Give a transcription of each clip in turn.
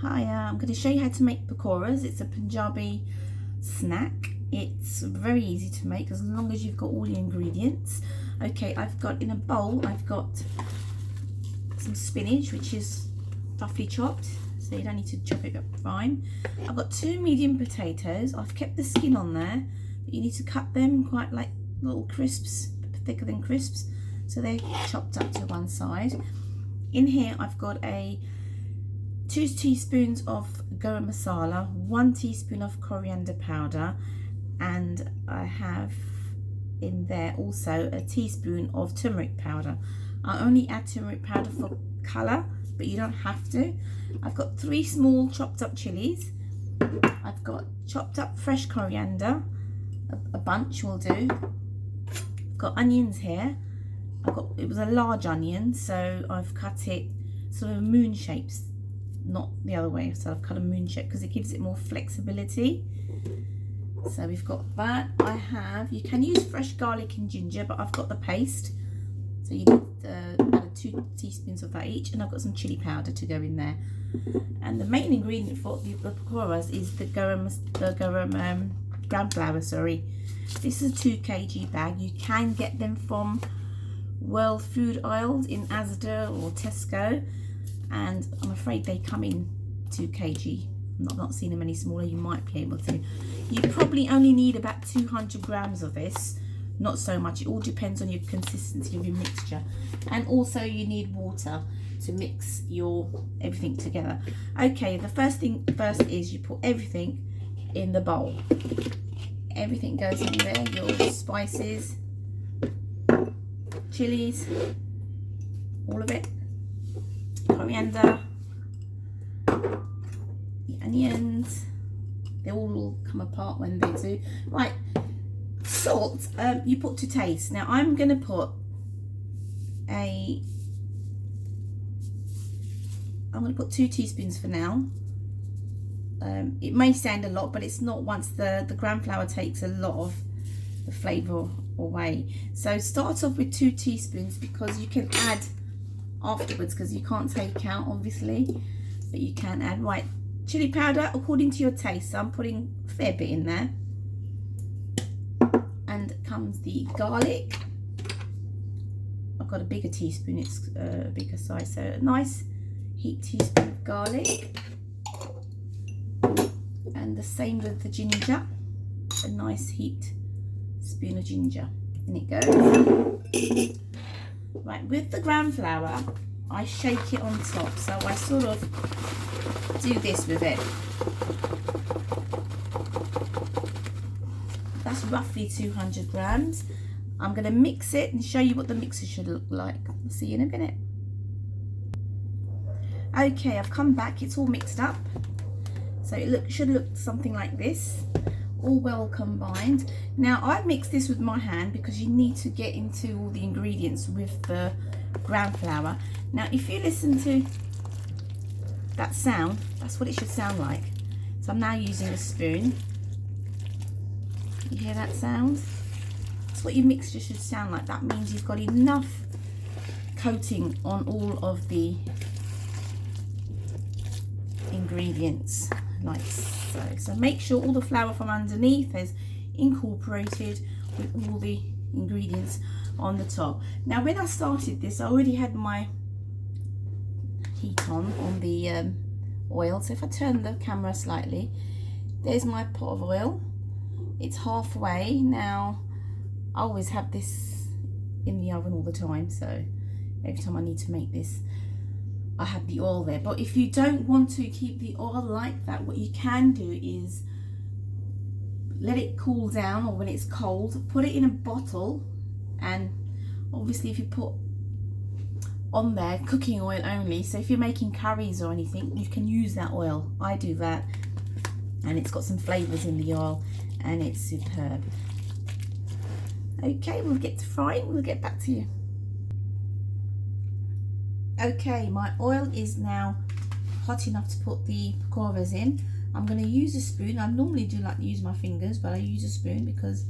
Hi, I'm going to show you how to make pakoras. It's a Punjabi snack. It's very easy to make as long as you've got all the ingredients. Okay, I've got in a bowl, I've got some spinach, which is roughly chopped, so you don't need to chop it up fine. I've got 2 medium potatoes. I've kept the skin on there, but you need to cut them quite like little crisps, thicker than crisps, so they're chopped up to one side. In here I've got 2 teaspoons of garam masala, 1 teaspoon of coriander powder, and I have in there also a teaspoon of turmeric powder. I only add turmeric powder for colour, but you don't have to. I've got 3 small chopped up chilies. I've got chopped up fresh coriander, a bunch will do. I've got onions here. It was a large onion, so I've cut it sort of moon shapes, not the other way. So I've cut a moon shape because it gives it more flexibility. So we've got that. You can use fresh garlic and ginger, but I've got the paste. So you need about 2 teaspoons of that each, and I've got some chili powder to go in there. And the main ingredient for the pakoras is the gram flour. Sorry, this is a 2 kg bag. You can get them from World Food Aisles in Asda or Tesco, and I'm afraid they come in 2 kg. I've not seen them any smaller. You might be able to. You probably only need about 200 grams of this, not so much. It all depends on your consistency of your mixture, and also you need water to mix everything together. Okay, the first thing first is you put everything in the bowl. Everything goes in there, your spices, chilies, all of it, coriander, the onions, they all will come apart when they do. Right, salt, you put to taste. Now I'm going to put I'm going to put 2 teaspoons for now. It may sound a lot, but it's not. Once the gram flour takes a lot of the flavour away. So start off with 2 teaspoons because you can add afterwards, because you can't take out obviously, but you can add. Right, chili powder according to your taste, so I'm putting a fair bit in there. And comes the garlic. I've got a bigger teaspoon, it's a bigger size, so a nice heaped teaspoon of garlic. And the same with the ginger, a nice heaped spoon of ginger. In it goes. Right, with the gram flour, I shake it on top, so I sort of do this with it. That's roughly 200 grams. I'm going to mix it and show you what the mixer should look like. I'll see you in a minute. Okay, I've come back, it's all mixed up. So it should look something like this, all well combined. Now I've mixed this with my hand because you need to get into all the ingredients with the gram flour. Now if you listen to that sound, that's what it should sound like. So I'm now using a spoon. You hear that sound? That's what your mixture should sound like. That means you've got enough coating on all of the ingredients, like so. So make sure all the flour from underneath is incorporated with all the ingredients on the top. Now when I started this, I already had my heat on the oil. So if I turn the camera slightly, there's my pot of oil. It's halfway. Now I always have this in the oven all the time, so every time I need to make this, I have the oil there. But if you don't want to keep the oil like that, what you can do is let it cool down, or when it's cold, put it in a bottle. And obviously if you put on there cooking oil only, so if you're making curries or anything, you can use that oil. I do that, and it's got some flavors in the oil and it's superb. Okay, we'll get to frying, we'll get back to you. Okay, my oil is now hot enough to put the pakoras in. I'm going to use a spoon. I normally do like to use my fingers, but I use a spoon because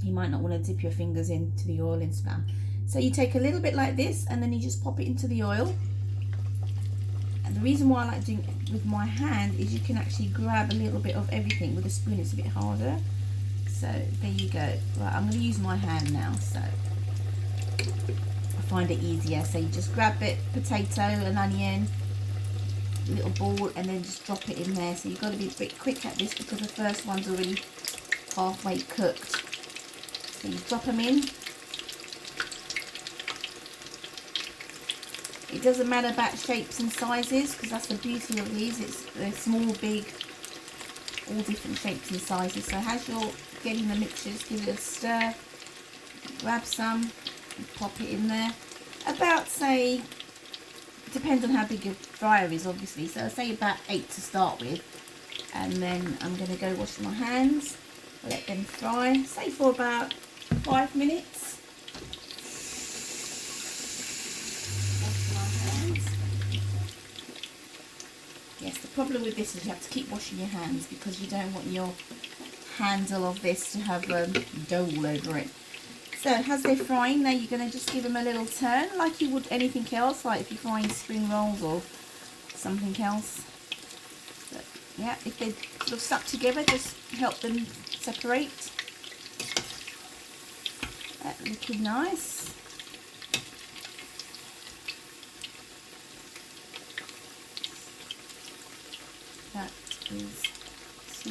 you might not want to dip your fingers into the oil and spam. So you take a little bit like this, and then you just pop it into the oil, And the reason why I like doing it with my hand is you can actually grab a little bit of everything. With a spoon it's a bit harder. So there you go. Right, I'm going to use my hand now, so I find it easier. So you just grab it, potato, an onion, little ball, and then just drop it in there. So you've got to be a bit quick at this because the first one's already halfway cooked. So you drop them in. It doesn't matter about shapes and sizes because that's the beauty of these. They're small, big, all different shapes and sizes. So as you're getting the mixture, just give it a stir, grab some, and pop it in there. About, say, depends on how big your fryer is obviously, so say about 8 to start with, and then I'm going to go wash my hands, let them fry, say for about 5 minutes. Wash my hands. Yes, the problem with this is you have to keep washing your hands because you don't want your handle of this to have dough all over it. So as they're frying, now you're going to just give them a little turn like you would anything else, like if you're frying spring rolls or something else. But yeah, if they're sort of stuck together, just help them separate. That's looking nice. That is